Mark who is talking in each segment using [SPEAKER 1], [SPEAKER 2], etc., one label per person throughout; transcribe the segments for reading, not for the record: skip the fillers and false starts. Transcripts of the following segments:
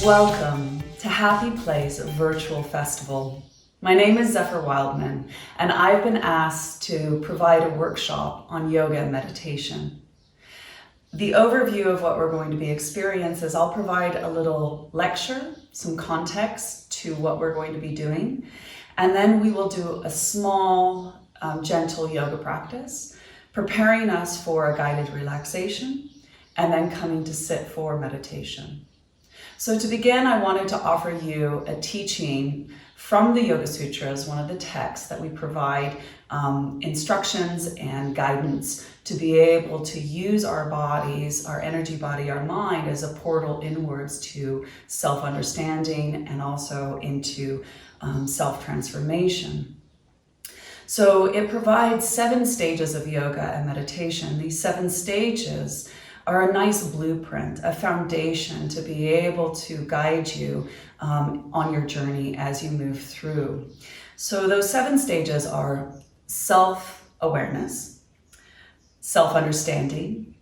[SPEAKER 1] Welcome to Happy Place Virtual Festival. My name is Zephyr Wildman, and I've been asked to provide a workshop on yoga and meditation. The overview of what we're going to be experiencing is I'll provide a little lecture, some context to what we're going to be doing, and then we will do a small, gentle yoga practice, preparing us for a guided relaxation, and then coming to sit for meditation. So to begin, I wanted to offer you a teaching from the Yoga Sutras, one of the texts that we provide instructions and guidance to be able to use our bodies, our energy body, our mind as a portal inwards to self-understanding and also into self-transformation. So it provides 7 stages of yoga and meditation. These 7 stages are a nice blueprint, a foundation to be able to guide you on your journey as you move through. So those 7 stages are self-awareness, self-understanding,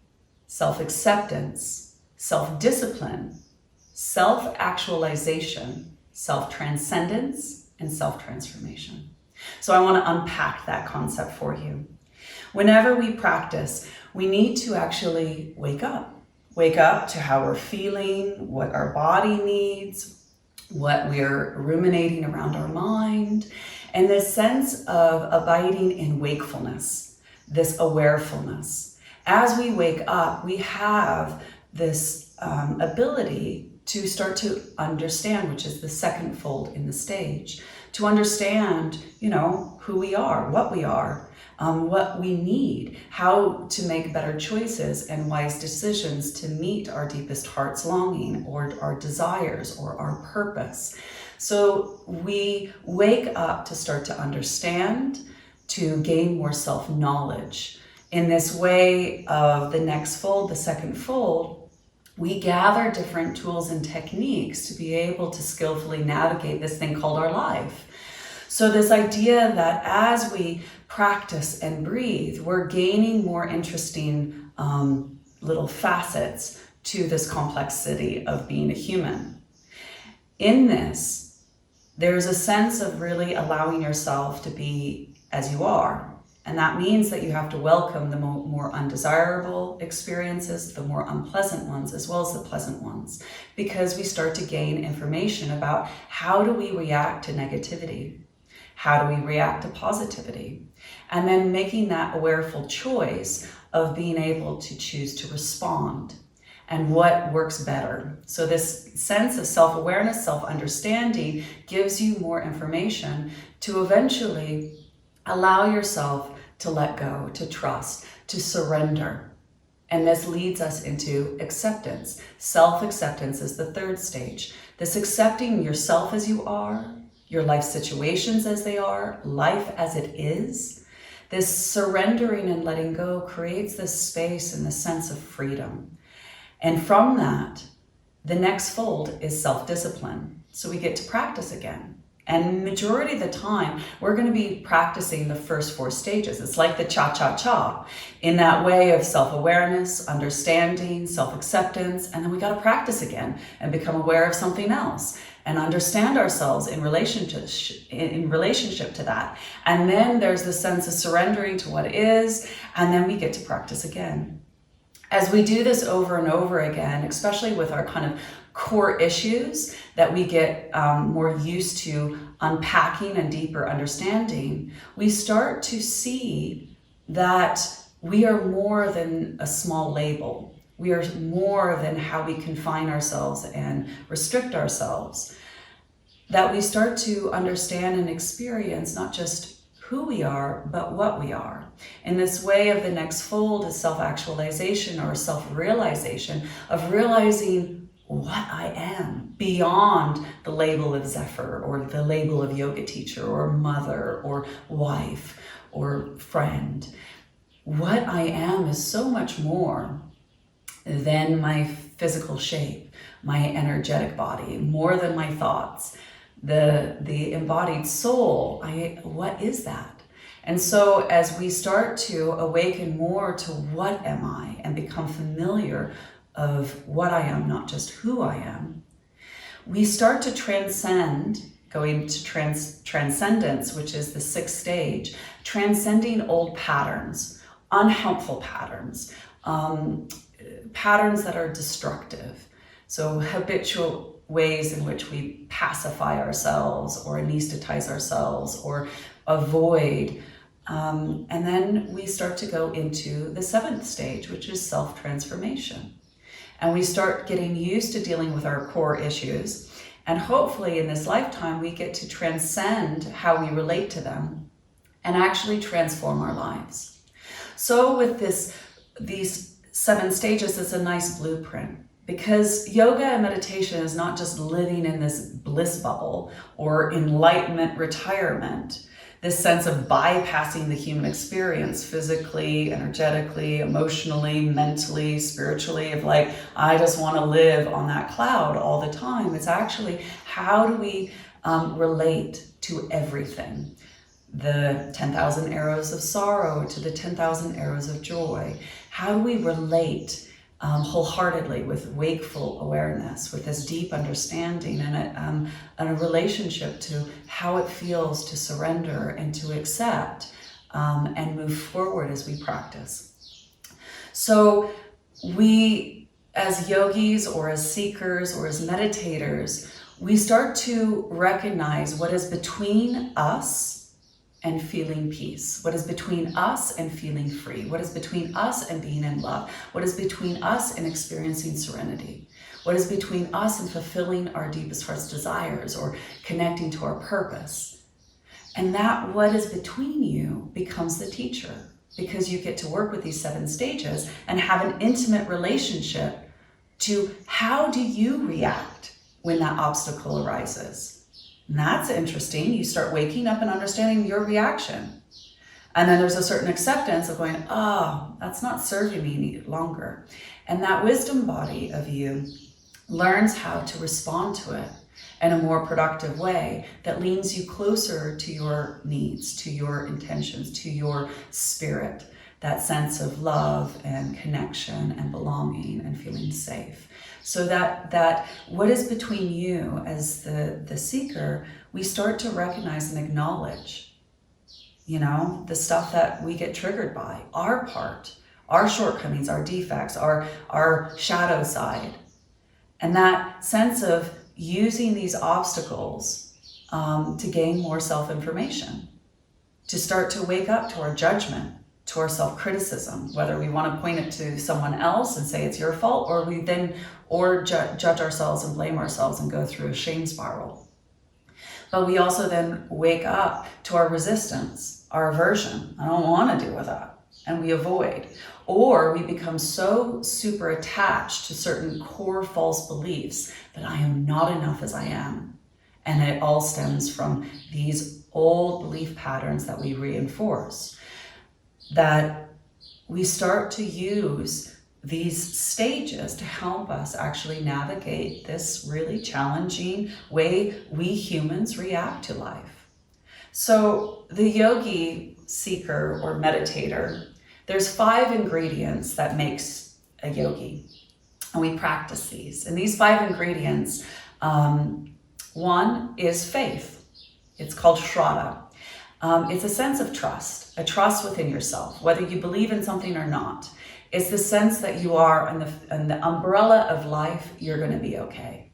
[SPEAKER 1] self-acceptance, self-discipline, self-actualization, self-transcendence, and self-transformation. So I want to unpack that concept for you. Whenever we practice, we need to actually wake up. Wake up to how we're feeling, what our body needs, what we're ruminating around our mind, and this sense of abiding in wakefulness, this awarefulness. As we wake up, we have this ability to start to understand, which is the second fold in the stage, to understand, who we are, what we need, how to make better choices and wise decisions to meet our deepest heart's longing or our desires or our purpose. So we wake up to start to understand, to gain more self-knowledge. In this way of the next fold, the second fold, we gather different tools and techniques to be able to skillfully navigate this thing called our life. So this idea that as we practice and breathe, we're gaining more interesting little facets to this complexity of being a human. In this, there's a sense of really allowing yourself to be as you are. And that means that you have to welcome the more undesirable experiences, the more unpleasant ones, as well as the pleasant ones, because we start to gain information about how do we react to negativity? How do we react to positivity? And then making that awareful choice of being able to choose to respond and what works better. So this sense of self-awareness, self-understanding gives you more information to eventually allow yourself to let go, to trust, to surrender. And this leads us into acceptance. Self-acceptance is the 3rd stage. This accepting yourself as you are, your life situations as they are, life as it is. This surrendering and letting go creates this space and this sense of freedom. And from that, the next fold is self-discipline. So we get to practice again. And majority of the time, we're going to be practicing the first 4 stages. It's like the cha-cha-cha in that way of self-awareness, understanding, self-acceptance, and then we got to practice again and become aware of something else and understand ourselves in relationship to that. And then there's the sense of surrendering to what is, and then we get to practice again. As we do this over and over again, especially with our kind of core issues that we get more used to unpacking and deeper understanding, we start to see that we are more than a small label. We are more than how we confine ourselves and restrict ourselves. That we start to understand and experience not just who we are, but what we are. In this way of the next fold is self-actualization or self-realization of realizing what I am beyond the label of Zephyr or the label of yoga teacher or mother or wife or friend. What I am is so much more than my physical shape, my energetic body, more than my thoughts, the embodied soul. What is that? And so as we start to awaken more to what am I and become familiar of what I am, not just who I am, we start to transcend, going to transcendence, which is the 6th stage, transcending old patterns, unhelpful patterns, patterns that are destructive. So habitual ways in which we pacify ourselves or anesthetize ourselves or avoid. And then we start to go into the 7th stage, which is self-transformation. And we start getting used to dealing with our core issues. And hopefully in this lifetime, we get to transcend how we relate to them and actually transform our lives. So with these 7 stages, it's a nice blueprint, because yoga and meditation is not just living in this bliss bubble or enlightenment retirement, this sense of bypassing the human experience physically, energetically, emotionally, mentally, spiritually, of like, I just want to live on that cloud all the time. It's actually, how do we relate to everything? The 10,000 arrows of sorrow to the 10,000 arrows of joy. How do we relate wholeheartedly with wakeful awareness, with this deep understanding and a relationship to how it feels to surrender and to accept and move forward as we practice. So we, as yogis or as seekers or as meditators, we start to recognize what is between us and feeling peace, what is between us and feeling free, what is between us and being in love, what is between us and experiencing serenity, what is between us and fulfilling our deepest heart's desires or connecting to our purpose. And that what is between you becomes the teacher, because you get to work with these 7 stages and have an intimate relationship to how do you react when that obstacle arises. And that's interesting. You start waking up and understanding your reaction. And then there's a certain acceptance of going, oh, that's not serving me any longer. And that wisdom body of you learns how to respond to it in a more productive way that leans you closer to your needs, to your intentions, to your spirit, that sense of love and connection and belonging and feeling safe. So that what is between you as the seeker, we start to recognize and acknowledge, the stuff that we get triggered by, our part, our shortcomings, our defects, our shadow side. And that sense of using these obstacles to gain more self-information, to start to wake up to our judgment, to our self-criticism, whether we want to point it to someone else and say it's your fault, or judge ourselves and blame ourselves and go through a shame spiral. But we also then wake up to our resistance, our aversion. I don't want to deal with that. And we avoid. Or we become so super attached to certain core false beliefs that I am not enough as I am. And it all stems from these old belief patterns that we reinforce. That we start to use these stages to help us actually navigate this really challenging way we humans react to life. So the yogi seeker or meditator, there's 5 ingredients that makes a yogi, and we practice these. And these 5 ingredients, one is faith. It's called shraddha. It's a sense of trust, a trust within yourself, whether you believe in something or not. It's the sense that you are in the umbrella of life, you're going to be okay.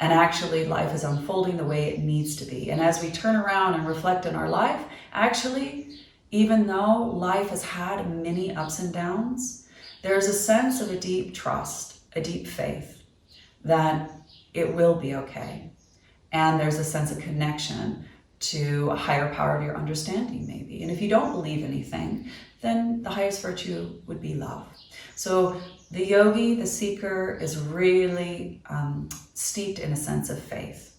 [SPEAKER 1] And actually life is unfolding the way it needs to be. And as we turn around and reflect on our life, actually, even though life has had many ups and downs, there's a sense of a deep trust, a deep faith that it will be okay. And there's a sense of connection to a higher power of your understanding, maybe. And if you don't believe anything, then the highest virtue would be love. So the yogi, the seeker, is really steeped in a sense of faith.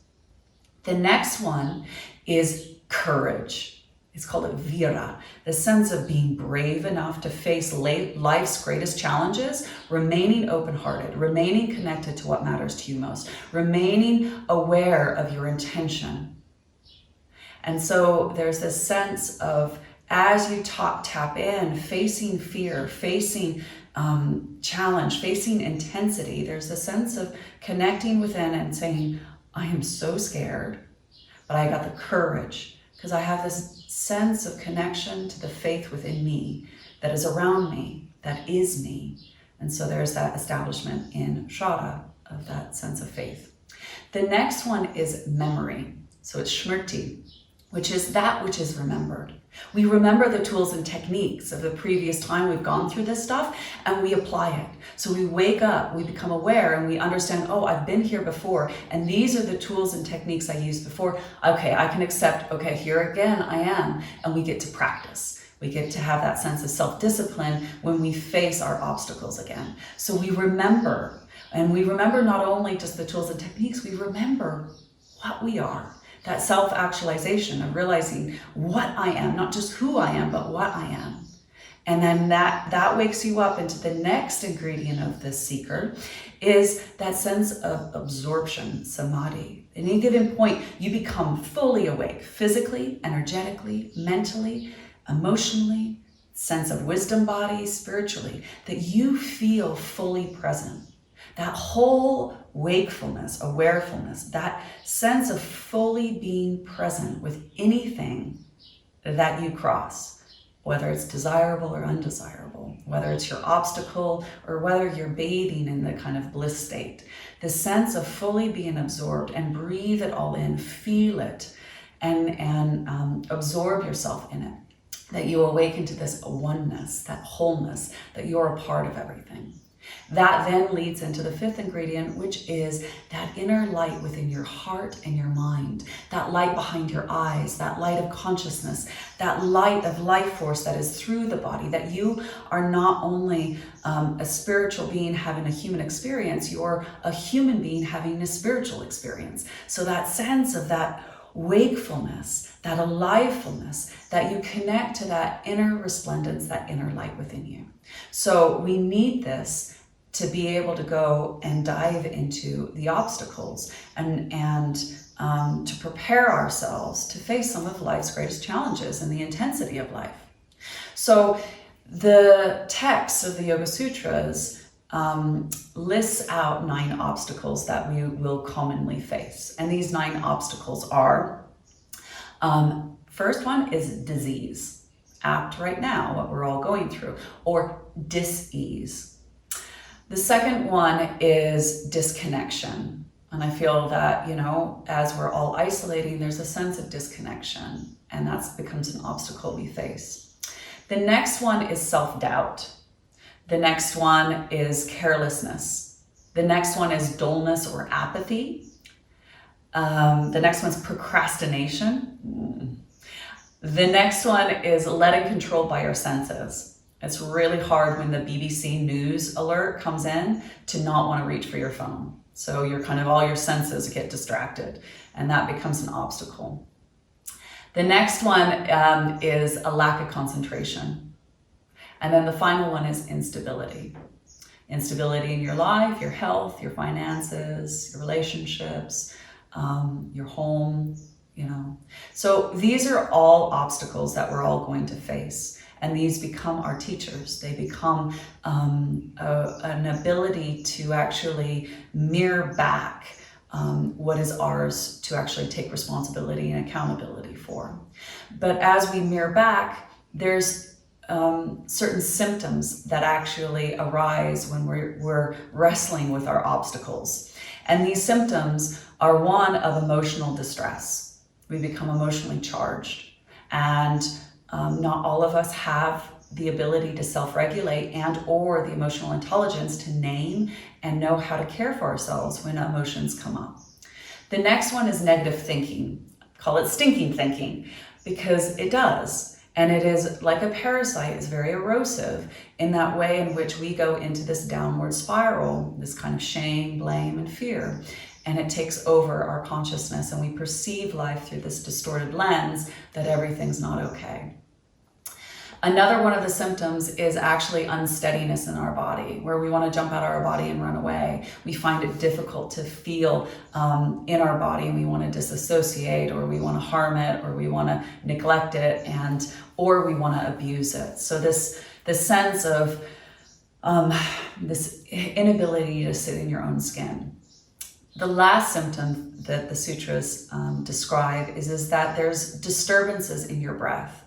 [SPEAKER 1] The next one is courage. It's called a vira, the sense of being brave enough to face life's greatest challenges, remaining open-hearted, remaining connected to what matters to you most, remaining aware of your intention. And so there's this sense of, as you tap in, facing fear, facing challenge, facing intensity, there's a sense of connecting within and saying, I am so scared, but I got the courage because I have this sense of connection to the faith within me that is around me, that is me. And so there's that establishment in Shraddha of that sense of faith. The next one is memory. So it's Smriti, which is that which is remembered. We remember the tools and techniques of the previous time we've gone through this stuff, and we apply it. So we wake up, we become aware, and we understand, oh, I've been here before, and these are the tools and techniques I used before. Okay, I can accept, okay, here again I am, and we get to practice. We get to have that sense of self-discipline when we face our obstacles again. So we remember, and we remember not only just the tools and techniques, we remember what we are. That self-actualization of realizing what I am, not just who I am, but what I am. And then that wakes you up into the next ingredient of this seeker, is that sense of absorption, samadhi. At any given point, you become fully awake, physically, energetically, mentally, emotionally, sense of wisdom body, spiritually, that you feel fully present. That whole wakefulness, awarefulness, that sense of fully being present with anything that you cross, whether it's desirable or undesirable, whether it's your obstacle or whether you're bathing in the kind of bliss state. The sense of fully being absorbed, and breathe it all in, feel it, and absorb yourself in it. That you awaken to this oneness, that wholeness, that you're a part of everything. That then leads into the fifth ingredient, which is that inner light within your heart and your mind, that light behind your eyes, that light of consciousness, that light of life force that is through the body, that you are not only a spiritual being having a human experience, you're a human being having a spiritual experience. So that sense of that wakefulness, that alivefulness, that you connect to that inner resplendence, that inner light within you. So we need this to be able to go and dive into the obstacles and to prepare ourselves to face some of life's greatest challenges and the intensity of life. So the text of the Yoga Sutras lists out 9 obstacles that we will commonly face. And these 9 obstacles are, first one is disease, apt right now, what we're all going through, or dis-ease. The second one is disconnection. And I feel that, as we're all isolating, there's a sense of disconnection, and that becomes an obstacle we face. The next one is self-doubt. The next one is carelessness. The next one is dullness or apathy. The next one's procrastination. The next one is letting control by your senses. It's really hard when the BBC news alert comes in to not want to reach for your phone. So you're all your senses get distracted, and that becomes an obstacle. The next one is a lack of concentration. And then the final one is instability. Instability in your life, your health, your finances, your relationships, your home, So these are all obstacles that we're all going to face. And these become our teachers. They become an ability to actually mirror back what is ours to actually take responsibility and accountability for. But as we mirror back, there's certain symptoms that actually arise when we're wrestling with our obstacles. And these symptoms are one of emotional distress. We become emotionally charged. And not all of us have the ability to self-regulate and or the emotional intelligence to name and know how to care for ourselves when emotions come up. The next one is negative thinking. Call it stinking thinking, because it does. And it is like a parasite. It's very erosive in that way in which we go into this downward spiral, this kind of shame, blame, and fear. And it takes over our consciousness, and we perceive life through this distorted lens that everything's not okay. Another one of the symptoms is actually unsteadiness in our body, where we want to jump out of our body and run away. We find it difficult to feel in our body, and we want to disassociate, or we want to harm it, or we want to neglect it, or we want to abuse it. So this sense of this inability to sit in your own skin. the last symptom that the sutras describe is that there's disturbances in your breath.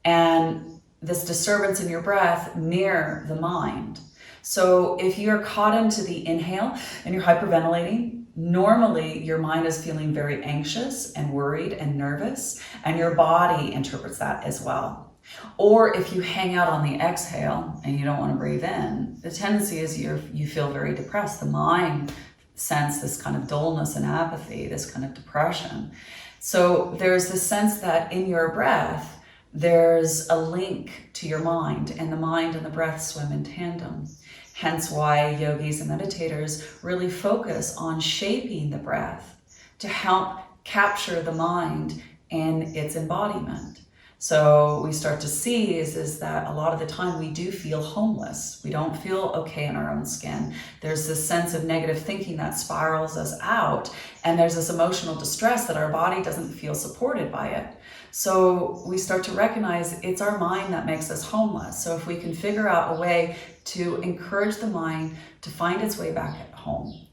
[SPEAKER 1] And this disturbance in your breath mirror the mind. So if you're caught into the inhale and you're hyperventilating, normally your mind is feeling very anxious and worried and nervous, and your body interprets that as well. Or if you hang out on the exhale and you don't want to breathe in, the tendency is you feel very depressed. The mind sense this kind of dullness and apathy, this kind of depression. So there's this sense that in your breath, there's a link to your mind, and the mind and the breath swim in tandem. Hence why yogis and meditators really focus on shaping the breath to help capture the mind and its embodiment. So we start to see is that a lot of the time we do feel homeless. We don't feel okay in our own skin. There's this sense of negative thinking that spirals us out, and there's this emotional distress that our body doesn't feel supported by it. So we start to recognize it's our mind that makes us homeless. So if we can figure out a way to encourage the mind to find its way back at home,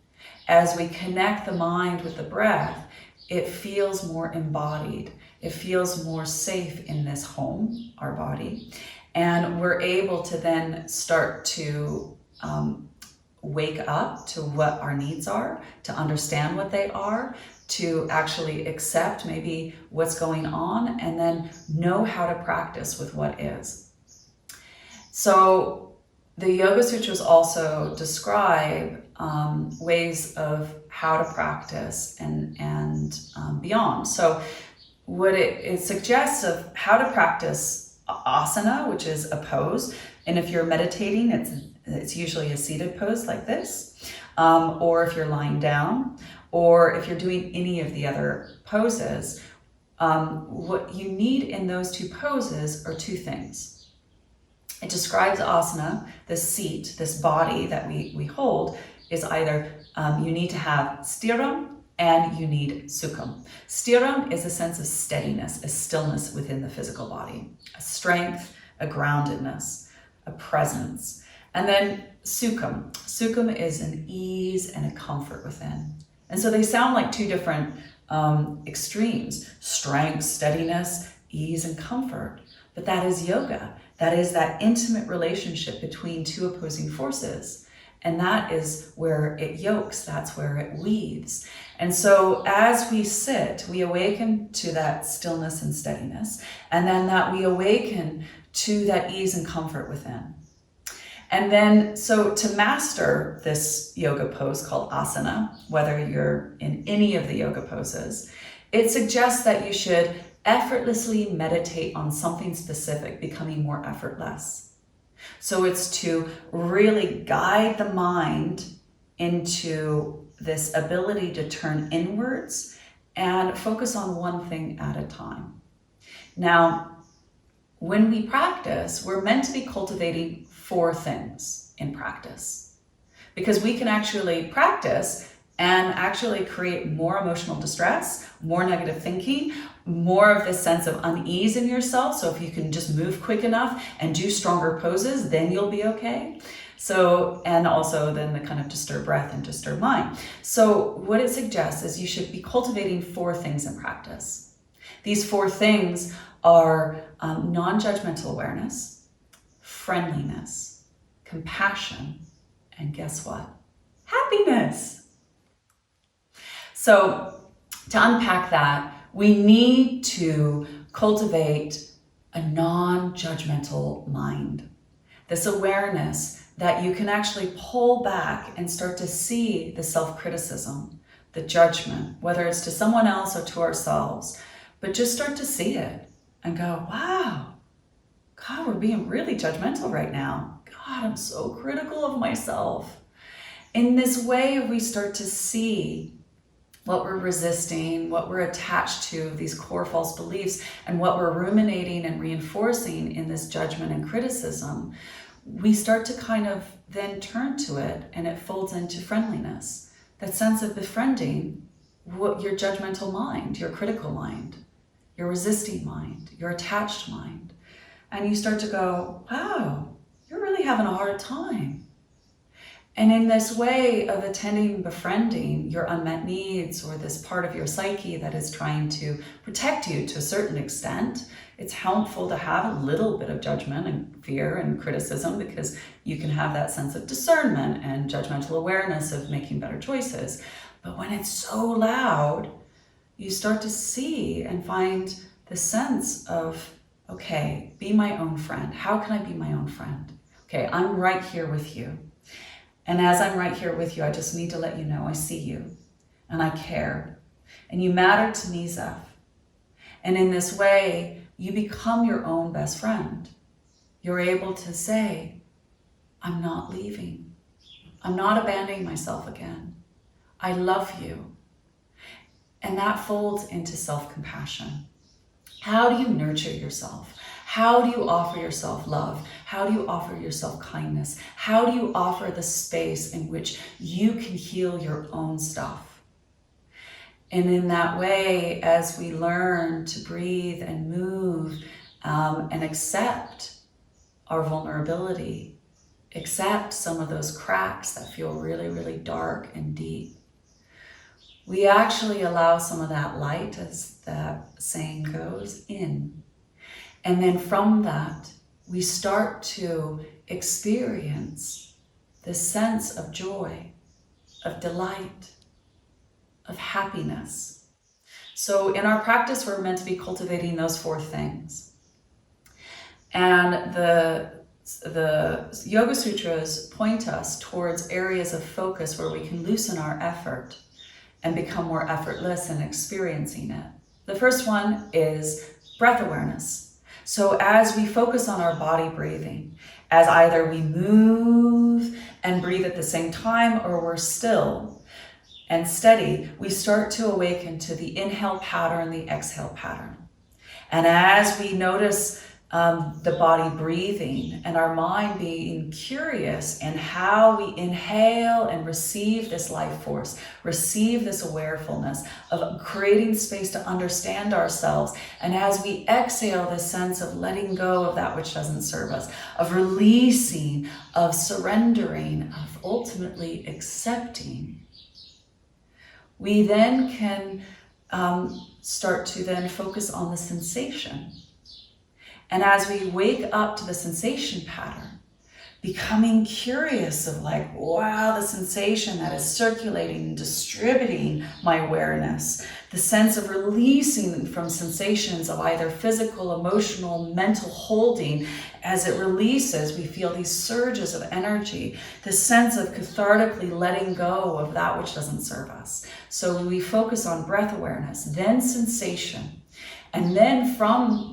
[SPEAKER 1] as we connect the mind with the breath, it feels more embodied. It feels more safe in this home, our body. And we're able to then start to wake up to what our needs are, to understand what they are, to actually accept maybe what's going on, and then know how to practice with what is. So the Yoga Sutras also describe ways of how to practice and beyond. So what it suggests of how to practice asana, which is a pose. And if you're meditating, it's usually a seated pose like this, or if you're lying down, or if you're doing any of the other poses. What you need in those two poses are two things. It describes asana, this seat, this body that we hold, is either you need to have stiram and you need sukham. Stiram is a sense of steadiness, a stillness within the physical body, a strength, a groundedness, a presence. And then sukham. Sukham is an ease and a comfort within. And so they sound like two different extremes: strength, steadiness, ease, and comfort. But that is yoga. That is that intimate relationship between two opposing forces. And that is where it yokes, that's where it weaves. And so as we sit, we awaken to that stillness and steadiness, and then that we awaken to that ease and comfort within. And then, so to master this yoga pose called asana, whether you're in any of the yoga poses, it suggests that you should effortlessly meditate on something specific, becoming more effortless. So it's to really guide the mind into this ability to turn inwards and focus on one thing at a time. Now, when we practice, we're meant to be cultivating 4 things in practice, because we can actually practice and actually create more emotional distress, more negative thinking, more of this sense of unease in yourself. So if you can just move quick enough and do stronger poses, then you'll be okay. So, and also then the kind of disturbed breath and disturbed mind. So what it suggests is you should be cultivating 4 things in practice. These 4 things are non-judgmental awareness, friendliness, compassion, and guess what? Happiness. So to unpack that, we need to cultivate a non-judgmental mind. This awareness that you can actually pull back and start to see the self-criticism, the judgment, whether it's to someone else or to ourselves, but just start to see it and go, wow, God, we're being really judgmental right now. God, I'm so critical of myself. In this way, we start to see what we're resisting, what we're attached to, these core false beliefs, and what we're ruminating and reinforcing in this judgment and criticism. We start to kind of then turn to it, and it folds into friendliness. That sense of befriending what your judgmental mind, your critical mind, your resisting mind, your attached mind. And you start to go, wow, you're really having a hard time. And in this way of attending and befriending your unmet needs, or this part of your psyche that is trying to protect you to a certain extent, it's helpful to have a little bit of judgment and fear and criticism, because you can have that sense of discernment and judgmental awareness of making better choices. But when it's so loud, you start to see and find the sense of, okay, be my own friend. How can I be my own friend? Okay, I'm right here with you. And as I'm right here with you, I just need to let you know I see you and I care. And you matter to me, Zeph. And in this way, you become your own best friend. You're able to say, I'm not leaving. I'm not abandoning myself again. I love you. And that folds into self-compassion. How do you nurture yourself? How do you offer yourself love? How do you offer yourself kindness? How do you offer the space in which you can heal your own stuff? And in that way, as we learn to breathe and move and accept our vulnerability, accept some of those cracks that feel really, really dark and deep, we actually allow some of that light, as that saying goes, in. And then from that, we start to experience this sense of joy, of delight, of happiness. So in our practice, we're meant to be cultivating those four things. And the Yoga Sutras point us towards areas of focus where we can loosen our effort and become more effortless in experiencing it. The first one is breath awareness. So as we focus on our body breathing, as either we move and breathe at the same time, or we're still and steady, we start to awaken to the inhale pattern, the exhale pattern. And as we notice the body breathing and our mind being curious in how we inhale and receive this life force, receive this awarefulness of creating space to understand ourselves. And as we exhale, this sense of letting go of that which doesn't serve us, of releasing, of surrendering, of ultimately accepting, we then can start to then focus on the sensation. And as we wake up to the sensation pattern, becoming curious of like, wow, the sensation that is circulating and distributing my awareness, the sense of releasing from sensations of either physical, emotional, mental holding. As it releases, we feel these surges of energy, the sense of cathartically letting go of that which doesn't serve us. So we focus on breath awareness, then sensation, and then from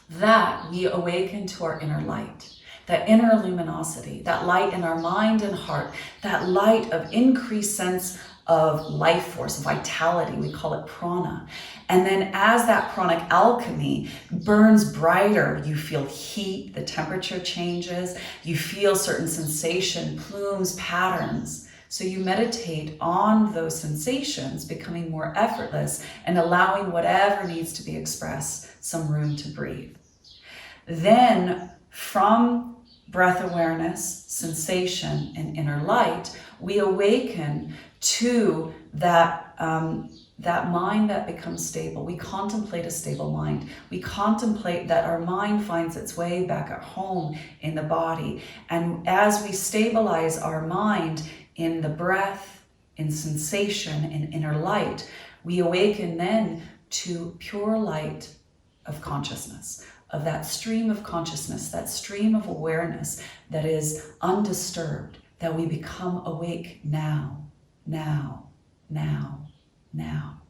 [SPEAKER 1] that we awaken to our inner light, that inner luminosity, that light in our mind and heart, that light of increased sense of life force, vitality, we call it prana. And then as that pranic alchemy burns brighter, you feel heat, the temperature changes, you feel certain sensation, plumes, patterns. So you meditate on those sensations, becoming more effortless and allowing whatever needs to be expressed some room to breathe. Then from breath awareness, sensation, and inner light, we awaken to that mind that becomes stable. We contemplate a stable mind. We contemplate that our mind finds its way back at home in the body. And as we stabilize our mind in the breath, in sensation, in inner light, we awaken then to pure light of consciousness, of that stream of consciousness, that stream of awareness that is undisturbed, that we become awake now, now, now, now.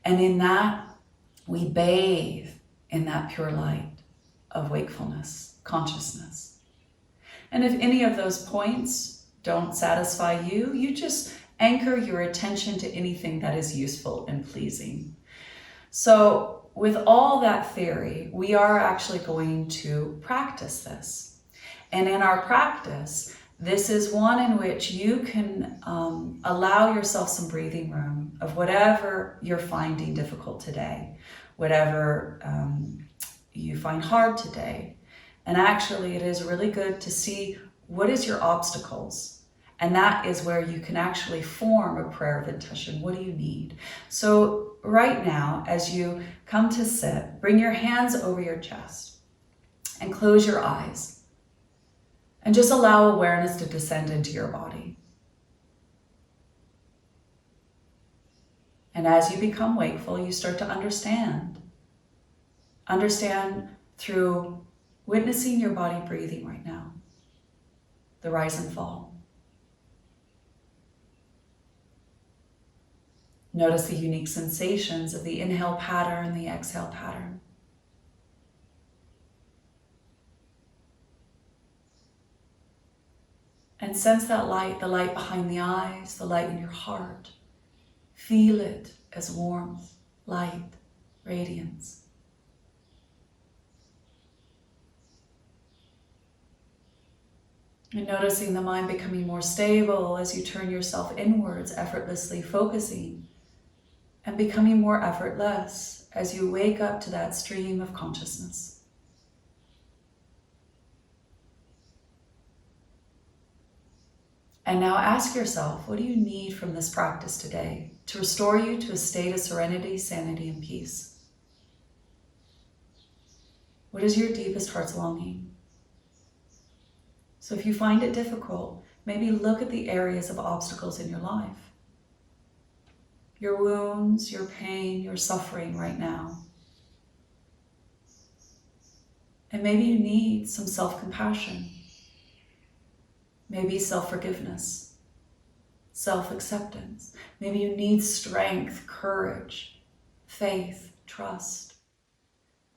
[SPEAKER 1] And in that, we bathe in that pure light of wakefulness, consciousness. And if any of those points don't satisfy you, you just anchor your attention to anything that is useful and pleasing. So with all that theory, we are actually going to practice this. And in our practice, this is one in which you can allow yourself some breathing room of whatever you're finding difficult today, whatever you find hard today. And actually, it is really good to see what is your obstacles And that is where you can actually form a prayer of intention. What do you need? So right now, as you come to sit, bring your hands over your chest and close your eyes. And just allow awareness to descend into your body. And as you become wakeful, you start to understand. Understand through witnessing your body breathing right now. The rise and fall. Notice the unique sensations of the inhale pattern, the exhale pattern. And sense that light, the light behind the eyes, the light in your heart. Feel it as warmth, light, radiance. And noticing the mind becoming more stable as you turn yourself inwards, effortlessly focusing, and becoming more effortless as you wake up to that stream of consciousness. And now ask yourself, what do you need from this practice today to restore you to a state of serenity, sanity, and peace? What is your deepest heart's longing? So if you find it difficult, maybe look at the areas of obstacles in your life. Your wounds, your pain, your suffering right now. And maybe you need some self-compassion. Maybe self-forgiveness, self-acceptance. Maybe you need strength, courage, faith, trust.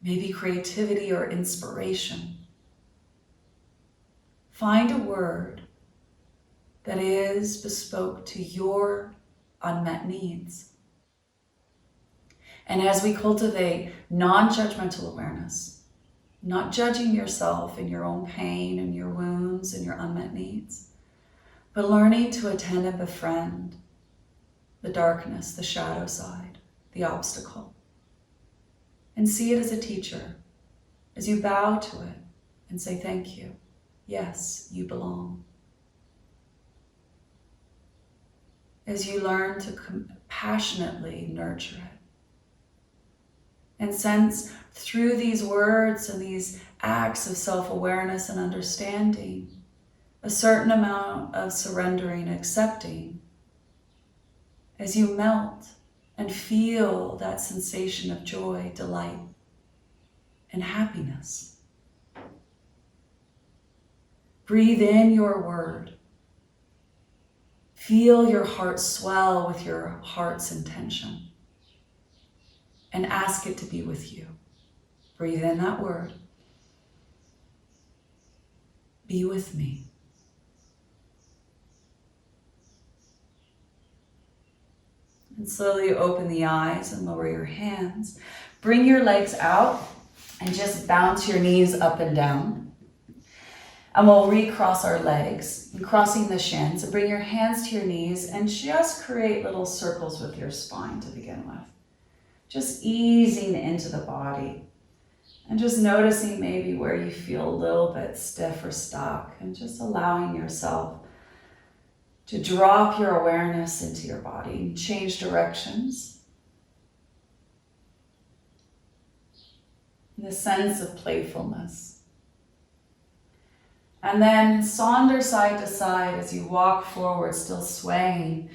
[SPEAKER 1] Maybe creativity or inspiration. Find a word that is bespoke to your unmet needs. And as we cultivate non-judgmental awareness, not judging yourself and your own pain and your wounds and your unmet needs, but learning to attend and befriend the darkness, the shadow side, the obstacle, and see it as a teacher, as you bow to it and say, thank you. Yes, you belong. As you learn to compassionately nurture it. And sense through these words and these acts of self-awareness and understanding, a certain amount of surrendering, accepting, as you melt and feel that sensation of joy, delight, and happiness. Breathe in your word. Feel your heart swell with your heart's intention. And ask it to be with you. Breathe in that word. Be with me. And slowly open the eyes and lower your hands. Bring your legs out and just bounce your knees up and down. And we'll recross our legs, and crossing the shins. And bring your hands to your knees and just create little circles with your spine to begin with. Just easing into the body. And just noticing maybe where you feel a little bit stiff or stuck. And just allowing yourself to drop your awareness into your body and change directions. The sense of playfulness. And then saunder side to side as you walk forward, still swaying.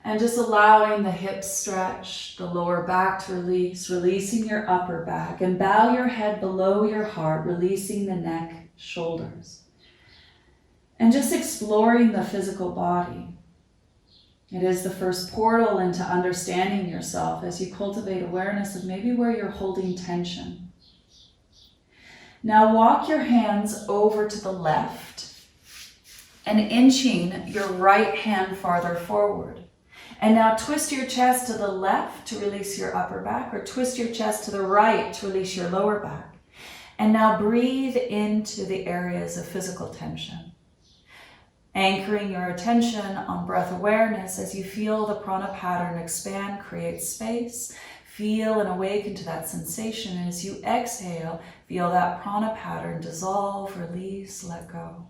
[SPEAKER 1] And just allowing the hips stretch, the lower back to release, releasing your upper back. And bow your head below your heart, releasing the neck, shoulders. And just exploring the physical body. It is the first portal into understanding yourself as you cultivate awareness of maybe where you're holding tension. Now walk your hands over to the left and inching your right hand farther forward. And now twist your chest to the left to release your upper back, or twist your chest to the right to release your lower back. And now breathe into the areas of physical tension. Anchoring your attention on breath awareness as you feel the prana pattern expand, create space. Feel and awaken to that sensation. And as you exhale, feel that prana pattern dissolve, release, let go.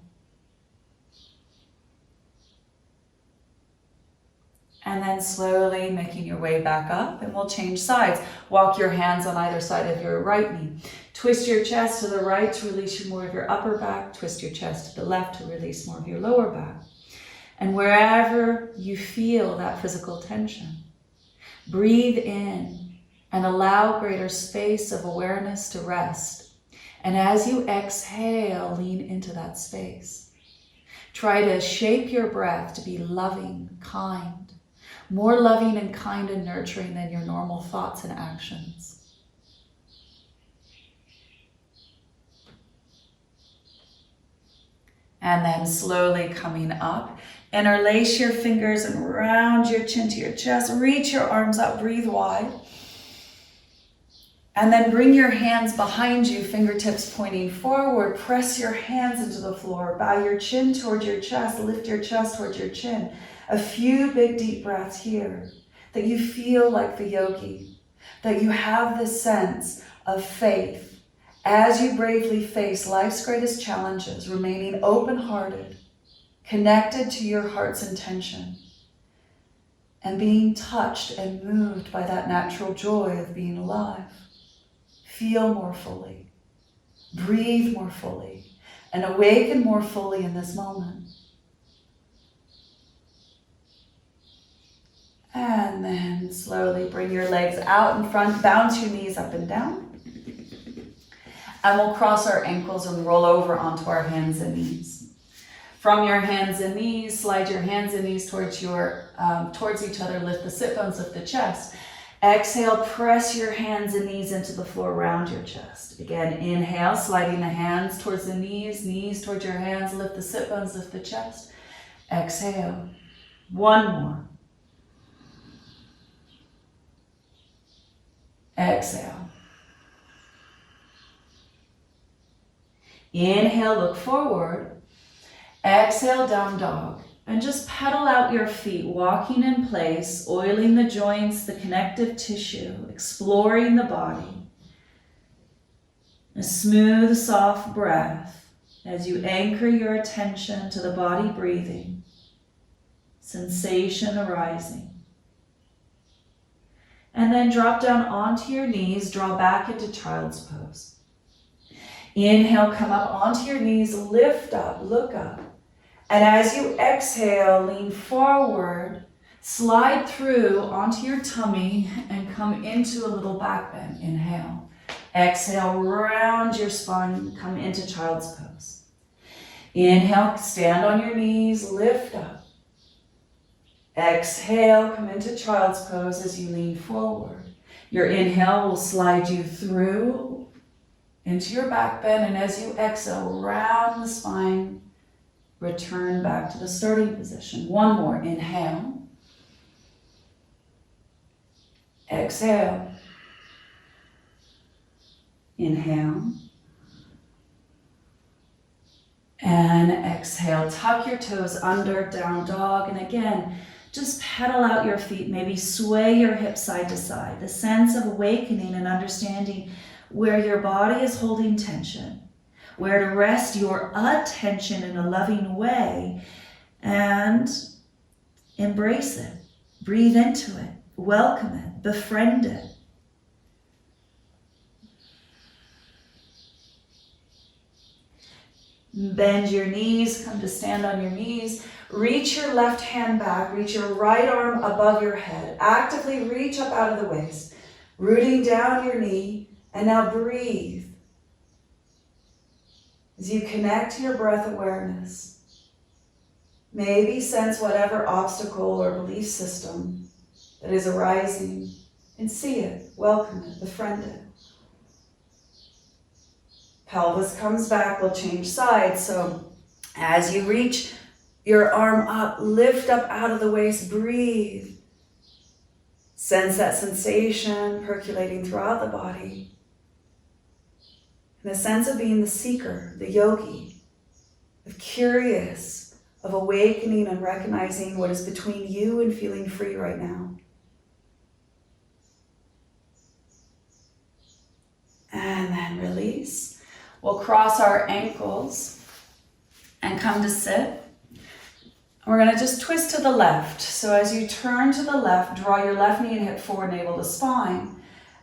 [SPEAKER 1] And then slowly making your way back up, and we'll change sides. Walk your hands on either side of your right knee. Twist your chest to the right to release more of your upper back. Twist your chest to the left to release more of your lower back. And wherever you feel that physical tension, breathe in and allow greater space of awareness to rest. And as you exhale, lean into that space. Try to shape your breath to be loving, kind, more loving and kind and nurturing than your normal thoughts and actions. And then slowly coming up, interlace your fingers and round your chin to your chest. Reach your arms up, breathe wide. And then bring your hands behind you, fingertips pointing forward. Press your hands into the floor. Bow your chin toward your chest. Lift your chest towards your chin. A few big deep breaths here. That you feel like the yogi. That you have this sense of faith as you bravely face life's greatest challenges, remaining open-hearted, connected to your heart's intention, and being touched and moved by that natural joy of being alive. Feel more fully, breathe more fully, and awaken more fully in this moment. And then slowly bring your legs out in front, bounce your knees up and down. And we'll cross our ankles and roll over onto our hands and knees. From your hands and knees, slide your hands and knees towards each other. Lift the sit bones, lift the chest. Exhale, press your hands and knees into the floor, round your chest. Again, inhale, sliding the hands towards the knees, knees towards your hands, lift the sit bones, lift the chest. Exhale. One more. Exhale. Inhale, look forward. Exhale, down dog. And just pedal out your feet, walking in place, oiling the joints, the connective tissue, exploring the body. A smooth, soft breath as you anchor your attention to the body breathing, sensation arising. And then drop down onto your knees, draw back into child's pose. Inhale, come up onto your knees, lift up, look up. And as you exhale, lean forward, slide through onto your tummy and come into a little back bend. Inhale. Exhale, round your spine, come into child's pose. Inhale, stand on your knees, lift up. Exhale, come into child's pose as you lean forward. Your inhale will slide you through into your back bend, and as you exhale, round the spine, return back to the starting position. One more, inhale. Exhale. Inhale. And exhale, tuck your toes under, down dog, and again, just pedal out your feet, maybe sway your hips side to side. The sense of awakening and understanding where your body is holding tension, where to rest your attention in a loving way and embrace it, breathe into it, welcome it, befriend it. Bend your knees, come to stand on your knees. Reach your left hand back, reach your right arm above your head. Actively reach up out of the waist, rooting down your knee, and now breathe. As you connect to your breath awareness, maybe sense whatever obstacle or belief system that is arising and see it, welcome it, befriend it. Pelvis comes back, we'll change sides. So as you reach your arm up, lift up out of the waist, breathe. Sense that sensation percolating throughout the body. And a sense of being the seeker, the yogi, of curious, of awakening and recognizing what is between you and feeling free right now. And then release. We'll cross our ankles and come to sit. We're going to just twist to the left. So as you turn to the left, draw your left knee and hip forward, navel to spine.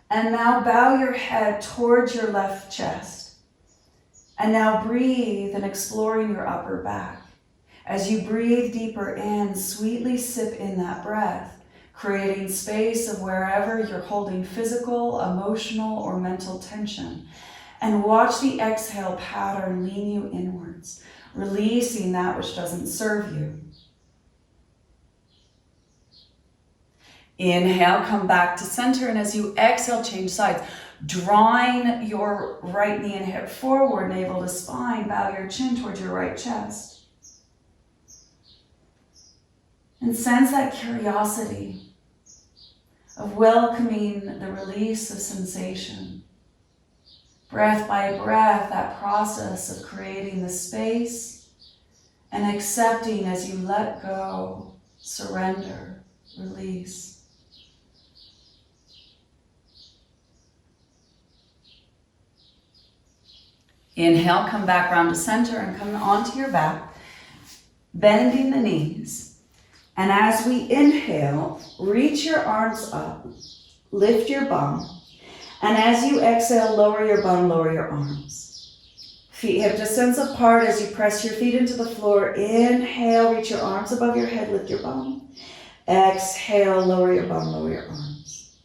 [SPEAKER 1] And now bow your head towards your left chest. And now breathe and exploring your upper back. As you breathe deeper in, sweetly sip in that breath, creating space of wherever you're holding physical, emotional, or mental tension. And watch the exhale pattern lean you inwards, releasing that which doesn't serve you. Inhale, come back to center, and as you exhale, change sides. Drawing your right knee and hip forward, navel to spine, bow your chin towards your right chest. And sense that curiosity of welcoming the release of sensation. Breath by breath, that process of creating the space and accepting as you let go, surrender, release. Inhale, come back around to center and come onto your back, bending the knees. And as we inhale, reach your arms up, lift your bum. And as you exhale, lower your bum, lower your arms. Feet hip distance apart as you press your feet into the floor. Inhale, reach your arms above your head, lift your bum. Exhale, lower your bum, lower your arms.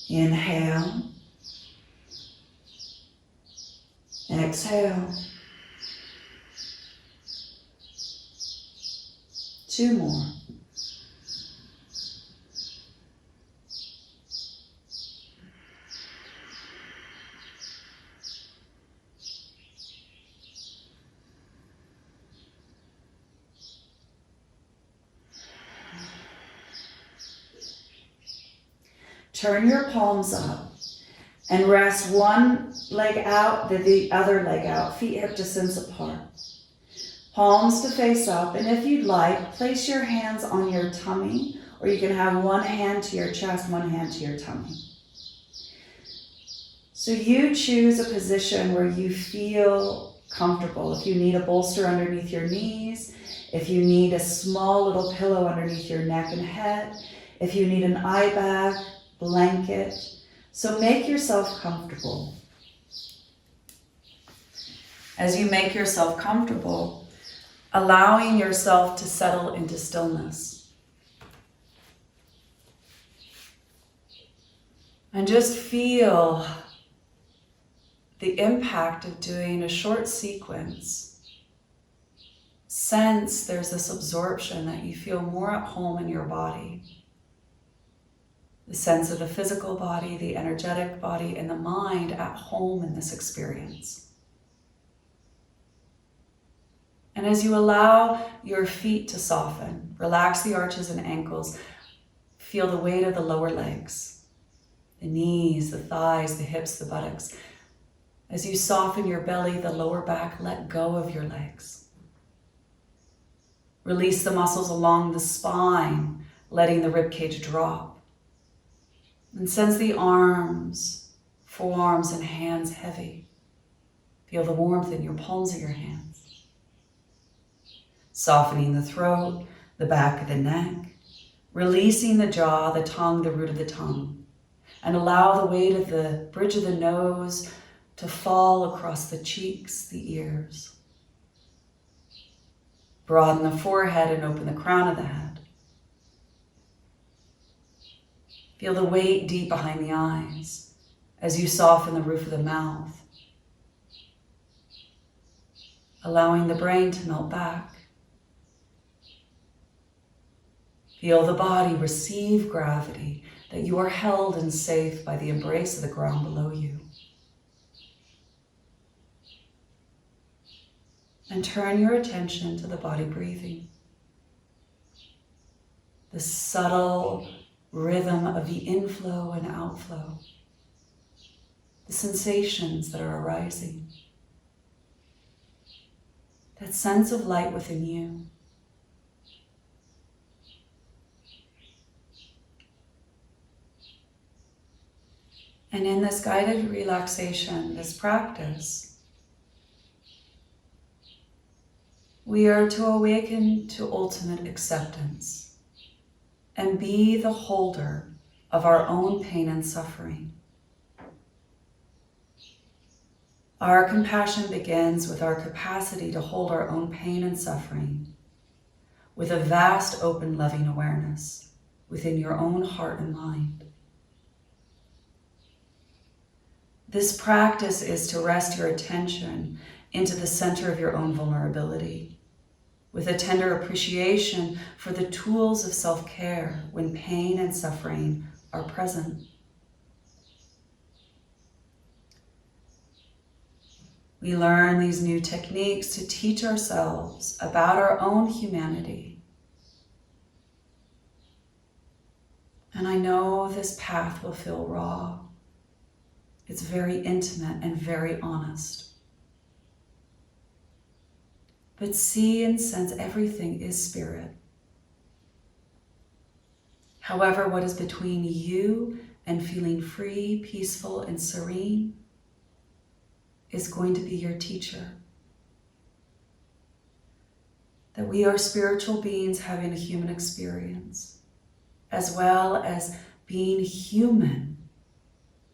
[SPEAKER 1] Inhale. Exhale. 2 more. Turn your palms up and rest one leg out, the other leg out, feet hip distance apart. Palms to face up, and if you'd like, place your hands on your tummy, or you can have one hand to your chest, one hand to your tummy. So you choose a position where you feel comfortable. If you need a bolster underneath your knees, if you need a small little pillow underneath your neck and head, if you need an eye bag, blanket. So make yourself comfortable. As you make yourself comfortable, allowing yourself to settle into stillness. And just feel the impact of doing a short sequence. Sense there's this absorption that you feel more at home in your body. The sense of the physical body, the energetic body, and the mind at home in this experience. And as you allow your feet to soften, relax the arches and ankles, feel the weight of the lower legs, the knees, the thighs, the hips, the buttocks. As you soften your belly, the lower back, let go of your legs. Release the muscles along the spine, letting the ribcage drop. And sense the arms, forearms, and hands heavy. Feel the warmth in your palms of your hands. Softening the throat, the back of the neck, releasing the jaw, the tongue, the root of the tongue, and allow the weight of the bridge of the nose to fall across the cheeks, the ears. Broaden the forehead and open the crown of the head. Feel the weight deep behind the eyes as you soften the roof of the mouth, allowing the brain to melt back. Feel the body receive gravity, that you are held and safe by the embrace of the ground below you. And turn your attention to the body breathing. The subtle rhythm of the inflow and outflow. The sensations that are arising. That sense of light within you. And in this guided relaxation, this practice, we are to awaken to ultimate acceptance and be the holder of our own pain and suffering. Our compassion begins with our capacity to hold our own pain and suffering with a vast, open, loving awareness within your own heart and mind. This practice is to rest your attention into the center of your own vulnerability, with a tender appreciation for the tools of self-care when pain and suffering are present. We learn these new techniques to teach ourselves about our own humanity. And I know this path will feel raw. It's very intimate and very honest. But see and sense everything is spirit. However, what is between you and feeling free, peaceful, and serene is going to be your teacher. That we are spiritual beings having a human experience, as well as being human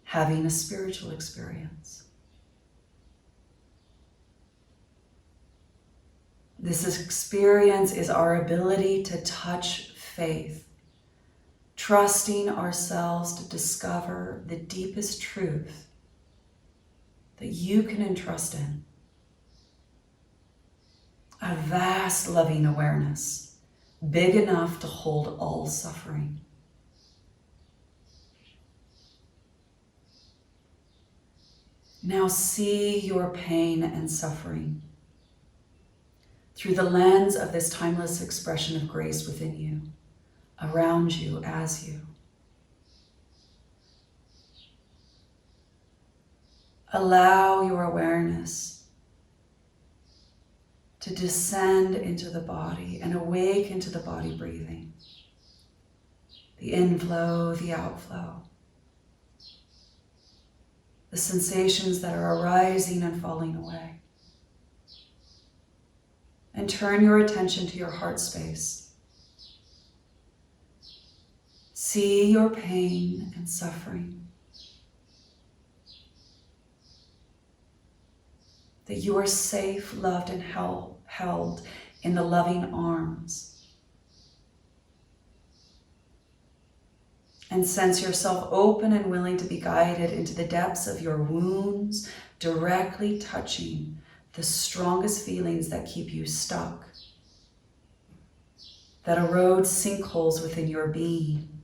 [SPEAKER 1] having a spiritual experience. This experience is our ability to touch faith, trusting ourselves to discover the deepest truth that you can entrust in. A vast loving awareness, big enough to hold all suffering. Now see your pain and suffering through the lens of this timeless expression of grace within you, around you, as you. Allow your awareness to descend into the body and awake into the body breathing, the inflow, the outflow, the sensations that are arising and falling away. And turn your attention to your heart space. See your pain and suffering. That you are safe, loved, and held in the loving arms. And sense yourself open and willing to be guided into the depths of your wounds, directly touching the strongest feelings that keep you stuck, that erode sinkholes within your being,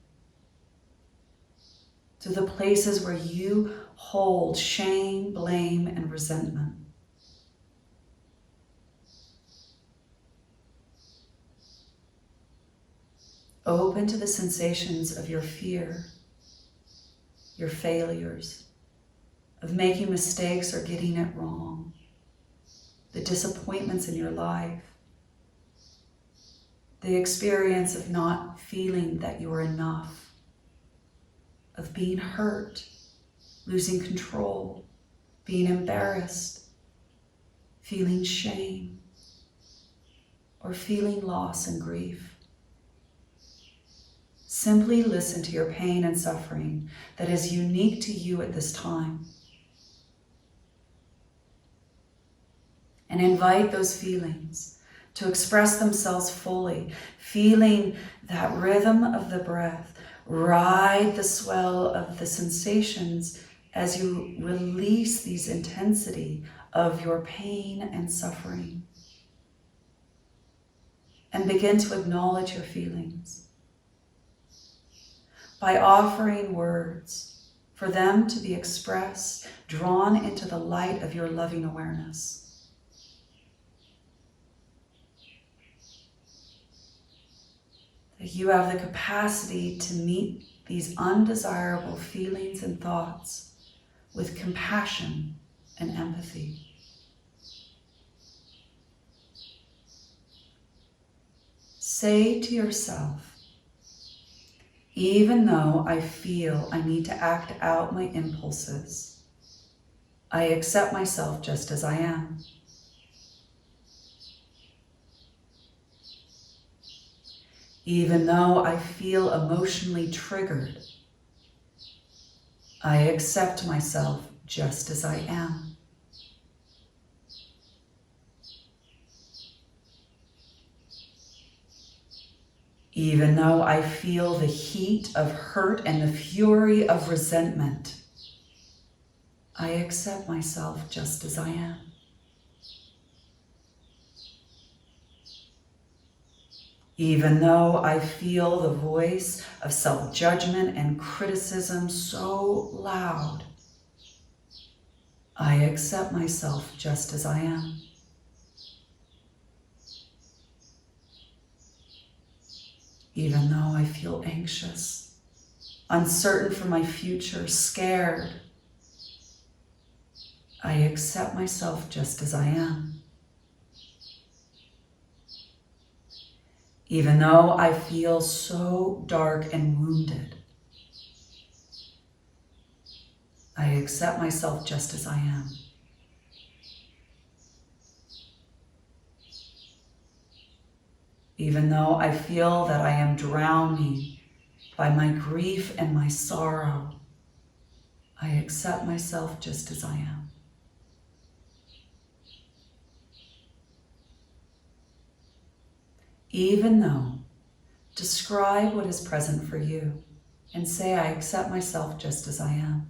[SPEAKER 1] to the places where you hold shame, blame, and resentment. Open to the sensations of your fear, your failures, of making mistakes or getting it wrong, the disappointments in your life, the experience of not feeling that you are enough, of being hurt, losing control, being embarrassed, feeling shame, or feeling loss and grief. Simply listen to your pain and suffering that is unique to you at this time. And invite those feelings to express themselves fully, feeling that rhythm of the breath, ride the swell of the sensations as you release these intensity of your pain and suffering. And begin to acknowledge your feelings by offering words for them to be expressed, drawn into the light of your loving awareness. That you have the capacity to meet these undesirable feelings and thoughts with compassion and empathy. Say to yourself, even though I feel I need to act out my impulses, I accept myself just as I am. Even though I feel emotionally triggered, I accept myself just as I am. Even though I feel the heat of hurt and the fury of resentment, I accept myself just as I am. Even though I feel the voice of self-judgment and criticism so loud, I accept myself just as I am. Even though I feel anxious, uncertain for my future, scared, I accept myself just as I am. Even though I feel so dark and wounded, I accept myself just as I am. Even though I feel that I am drowning by my grief and my sorrow, I accept myself just as I am. Even though, describe what is present for you and say, I accept myself just as I am.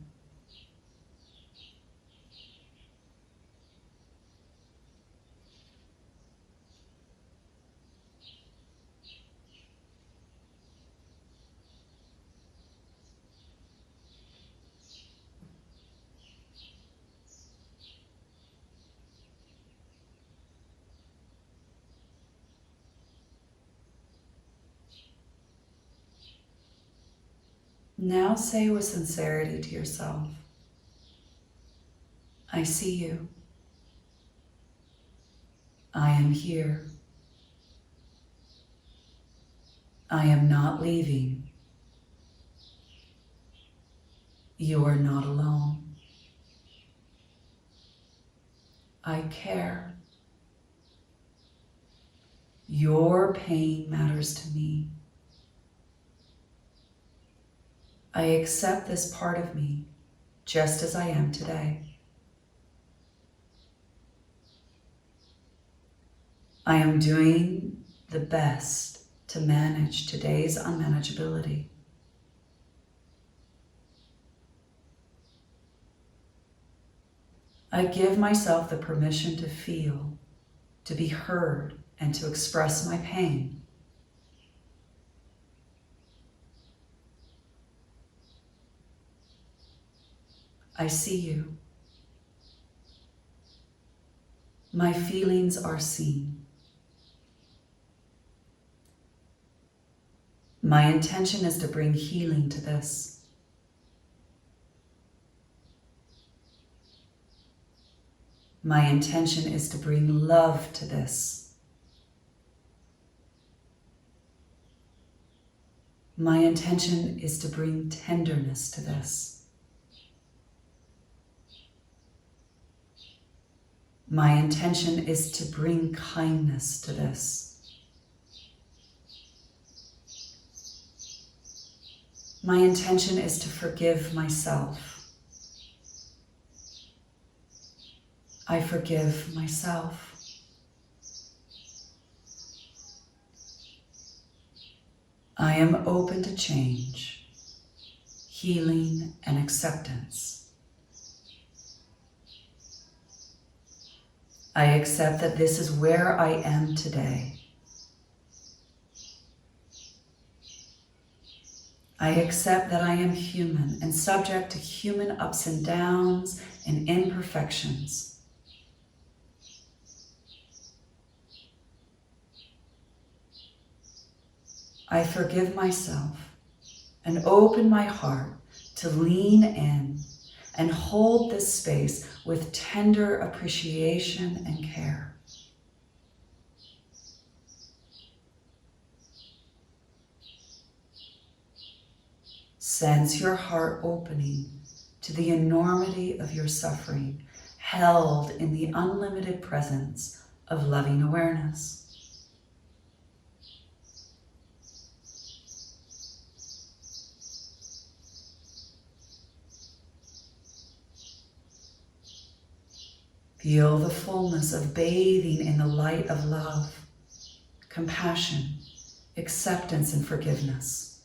[SPEAKER 1] Now say with sincerity to yourself, I see you. I am here. I am not leaving. You are not alone. I care. Your pain matters to me. I accept this part of me just as I am today. I am doing the best to manage today's unmanageability. I give myself the permission to feel, to be heard, and to express my pain. I see you. My feelings are seen. My intention is to bring healing to this. My intention is to bring love to this. My intention is to bring tenderness to this. My intention is to bring kindness to this. My intention is to forgive myself. I forgive myself. I am open to change, healing, and acceptance. I accept that this is where I am today. I accept that I am human and subject to human ups and downs and imperfections. I forgive myself and open my heart to lean in and hold this space with tender appreciation and care. Sense your heart opening to the enormity of your suffering, held in the unlimited presence of loving awareness. Feel the fullness of bathing in the light of love, compassion, acceptance, and forgiveness.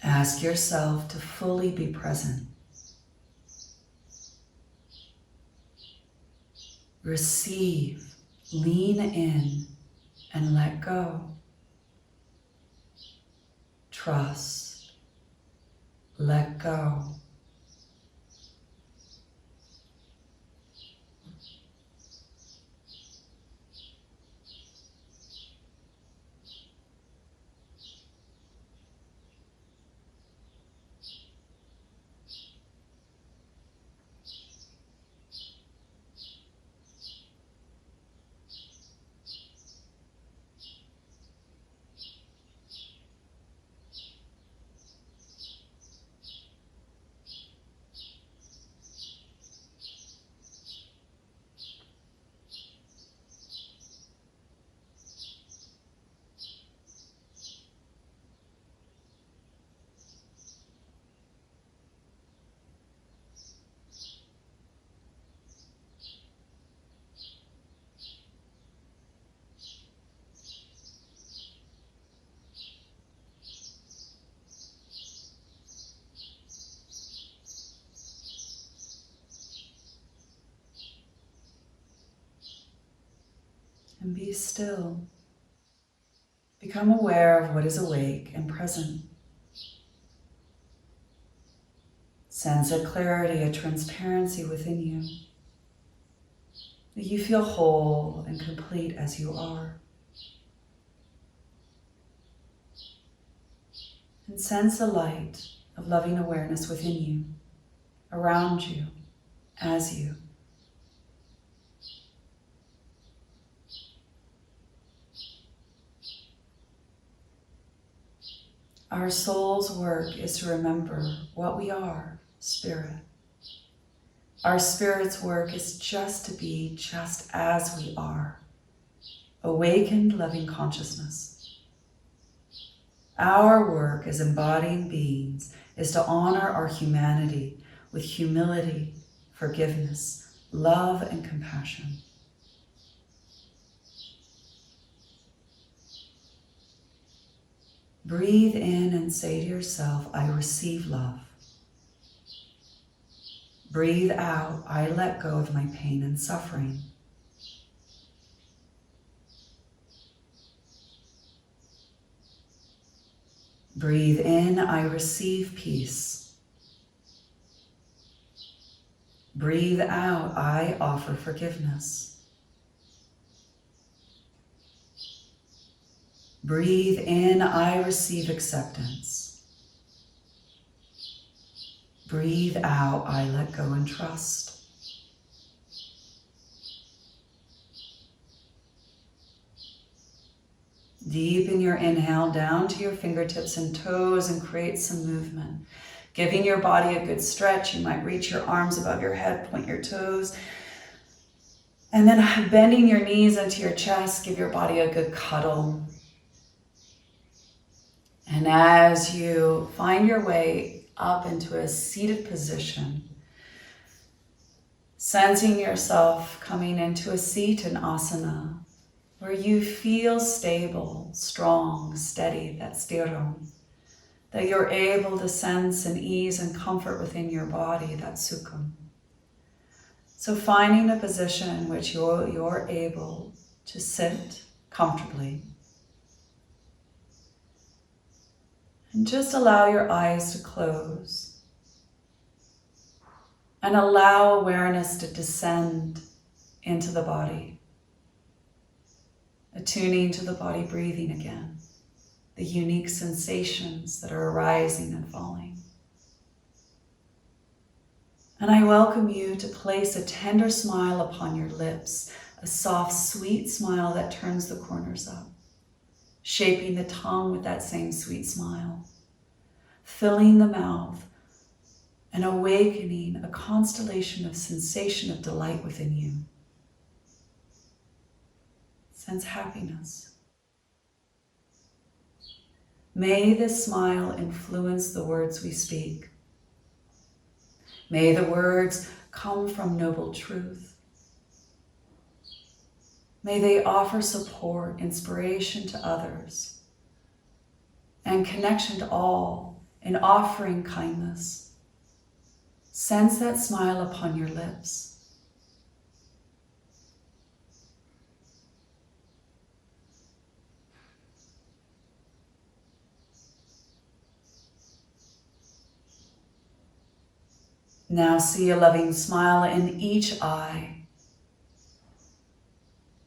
[SPEAKER 1] Ask yourself to fully be present. Receive, lean in, and let go. Trust, let go. And be still. Become aware of what is awake and present. Sense a clarity, a transparency within you. That you feel whole and complete as you are. And sense a light of loving awareness within you, around you, as you. Our soul's work is to remember what we are, spirit. Our spirit's work is just to be just as we are, awakened loving consciousness. Our work as embodying beings is to honor our humanity with humility, forgiveness, love, and compassion. Breathe in and say to yourself, I receive love. Breathe out, I let go of my pain and suffering. Breathe in, I receive peace. Breathe out, I offer forgiveness. Breathe in, I receive acceptance. Breathe out, I let go and trust. Deepen your inhale down to your fingertips and toes and create some movement. Giving your body a good stretch, you might reach your arms above your head, point your toes. And then bending your knees into your chest, give your body a good cuddle. And as you find your way up into a seated position, sensing yourself coming into a seat in asana, where you feel stable, strong, steady, that sthira, that you're able to sense and ease and comfort within your body, that sukham. So finding a position in which you're able to sit comfortably. And just allow your eyes to close and allow awareness to descend into the body, attuning to the body breathing again, the unique sensations that are arising and falling. And I welcome you to place a tender smile upon your lips, a soft, sweet smile that turns the corners up, shaping the tongue with that same sweet smile, filling the mouth and awakening a constellation of sensation of delight within you. Sense happiness. May this smile influence the words we speak. May the words come from noble truth. May they offer support, inspiration to others, and connection to all in offering kindness. Sense that smile upon your lips. Now see a loving smile in each eye.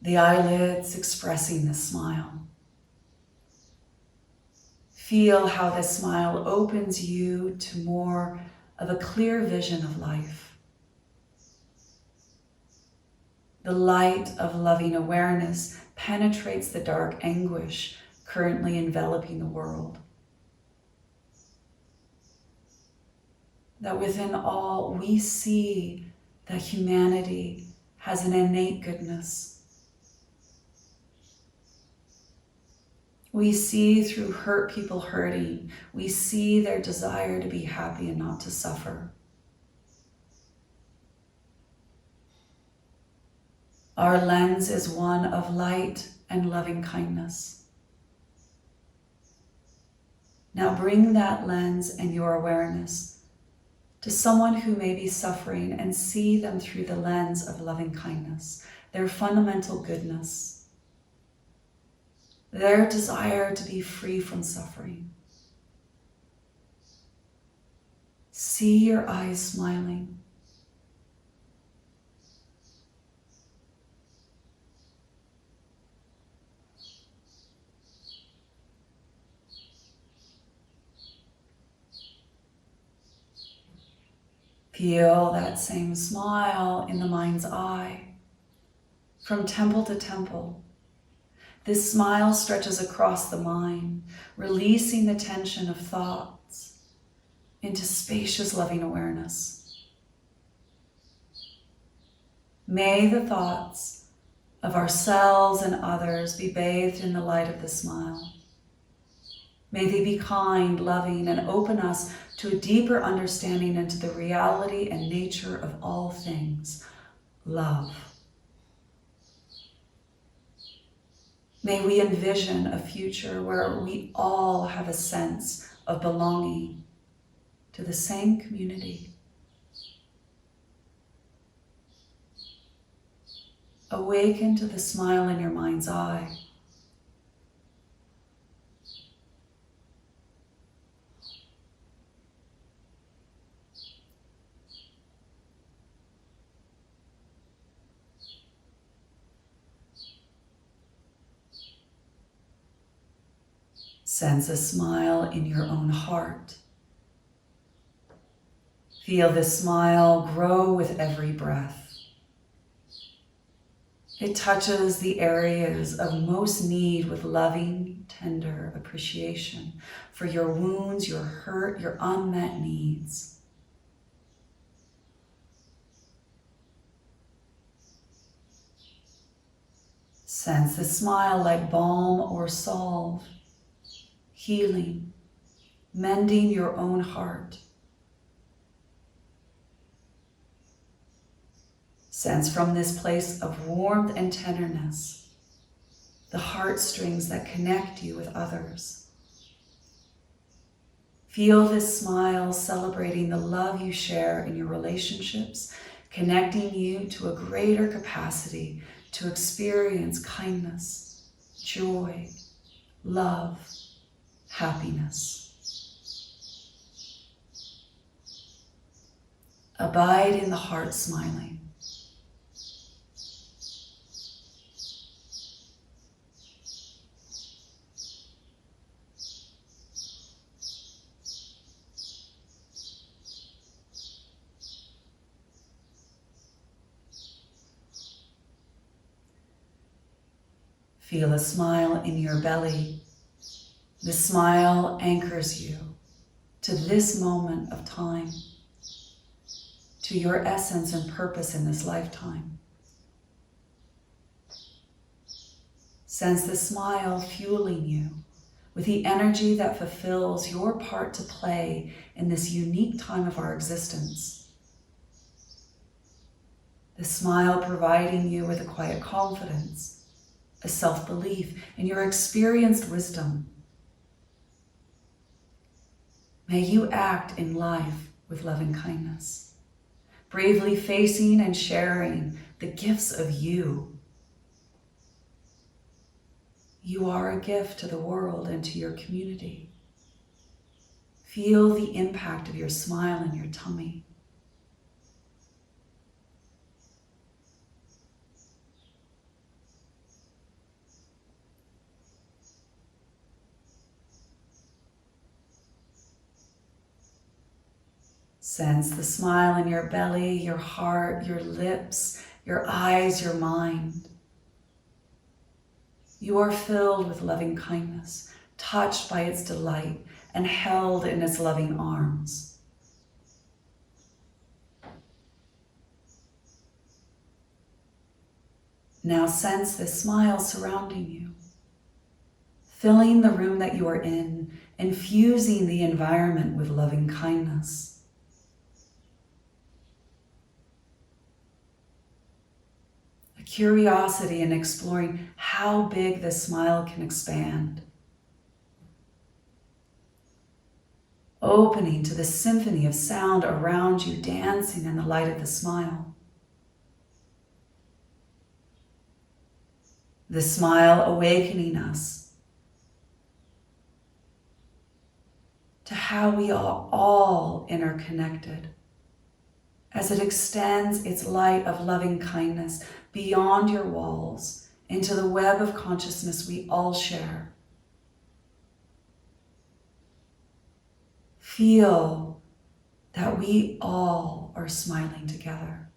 [SPEAKER 1] The eyelids expressing the smile. Feel how this smile opens you to more of a clear vision of life. The light of loving awareness penetrates the dark anguish currently enveloping the world. That within all we see that humanity has an innate goodness. We see through hurt people hurting. We see their desire to be happy and not to suffer. Our lens is one of light and loving kindness. Now bring that lens and your awareness to someone who may be suffering and see them through the lens of loving kindness, their fundamental goodness, their desire to be free from suffering. See your eyes smiling. Feel that same smile in the mind's eye, from temple to temple. This smile stretches across the mind, releasing the tension of thoughts into spacious, loving awareness. May the thoughts of ourselves and others be bathed in the light of the smile. May they be kind, loving, and open us to a deeper understanding into the reality and nature of all things, love. May we envision a future where we all have a sense of belonging to the same community. Awaken to the smile in your mind's eye. Sense a smile in your own heart. Feel this smile grow with every breath. It touches the areas of most need with loving, tender appreciation for your wounds, your hurt, your unmet needs. Sense the smile like balm or salve, healing, mending your own heart. Sense from this place of warmth and tenderness the heartstrings that connect you with others. Feel this smile celebrating the love you share in your relationships, connecting you to a greater capacity to experience kindness, joy, love, happiness. Abide in the heart smiling. Feel a smile in your belly. The smile anchors you to this moment of time, to your essence and purpose in this lifetime. Sense the smile fueling you, with the energy that fulfills your part to play in this unique time of our existence. The smile providing you with a quiet confidence, a self-belief in your experienced wisdom. May you act in life with loving kindness, bravely facing and sharing the gifts of you. You are a gift to the world and to your community. Feel the impact of your smile in your tummy. Sense the smile in your belly, your heart, your lips, your eyes, your mind. You are filled with loving kindness, touched by its delight, and held in its loving arms. Now sense this smile surrounding you, filling the room that you are in, infusing the environment with loving kindness. Curiosity in exploring how big this smile can expand. Opening to the symphony of sound around you, dancing in the light of the smile. The smile awakening us to how we are all interconnected as it extends its light of loving kindness beyond your walls into the web of consciousness we all share. Feel that we all are smiling together,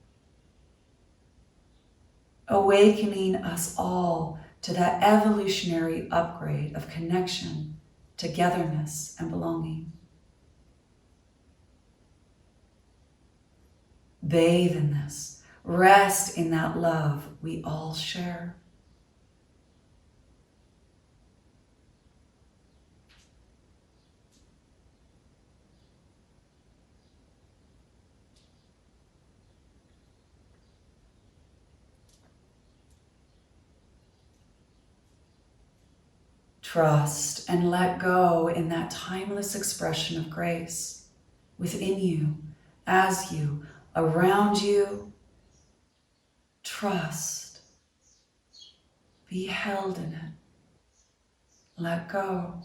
[SPEAKER 1] awakening us all to that evolutionary upgrade of connection, togetherness, and belonging. Bathe in this. Rest in that love we all share. Trust and let go in that timeless expression of grace within you, as you, around you. Trust. Be held in it. Let go.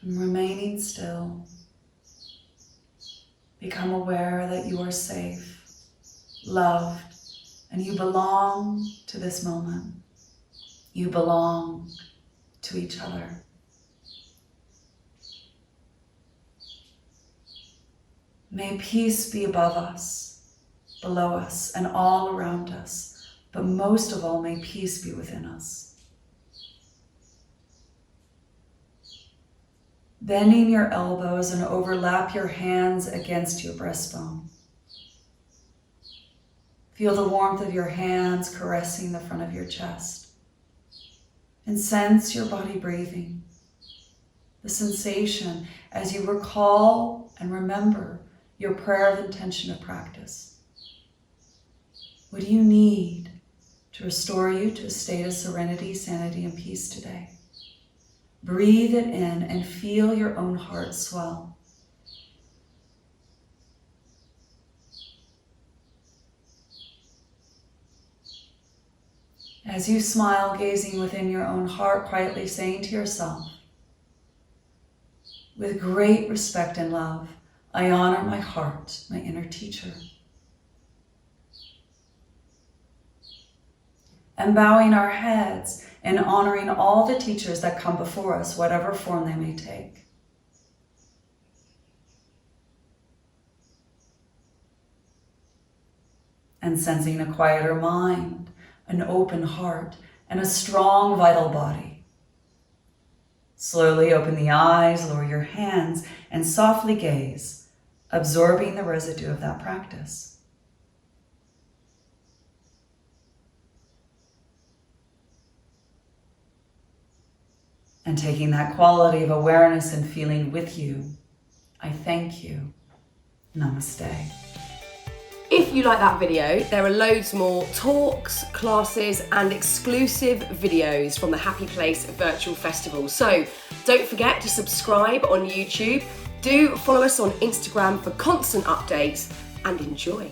[SPEAKER 1] And remaining still, become aware that you are safe, loved, and you belong to this moment. You belong to each other. May peace be above us, below us, and all around us, but most of all, may peace be within us. Bending your elbows and overlap your hands against your breastbone. Feel the warmth of your hands caressing the front of your chest. And sense your body breathing. The sensation as you recall and remember your prayer of intention of practice. What do you need to restore you to a state of serenity, sanity, and peace today? Breathe it in and feel your own heart swell. As you smile, gazing within your own heart, quietly saying to yourself, with great respect and love, I honor my heart, my inner teacher. And bowing our heads and honoring all the teachers that come before us, whatever form they may take. and sensing a quieter mind, an open heart, and a strong vital body. Slowly open the eyes, lower your hands, and softly gaze, absorbing the residue of that practice. And taking that quality of awareness and feeling with you, I thank you. Namaste.
[SPEAKER 2] If you like that video, there are loads more talks, classes, and exclusive videos from the Happy Place Virtual Festival. So don't forget to subscribe on YouTube. Do follow us on Instagram for constant updates and enjoy.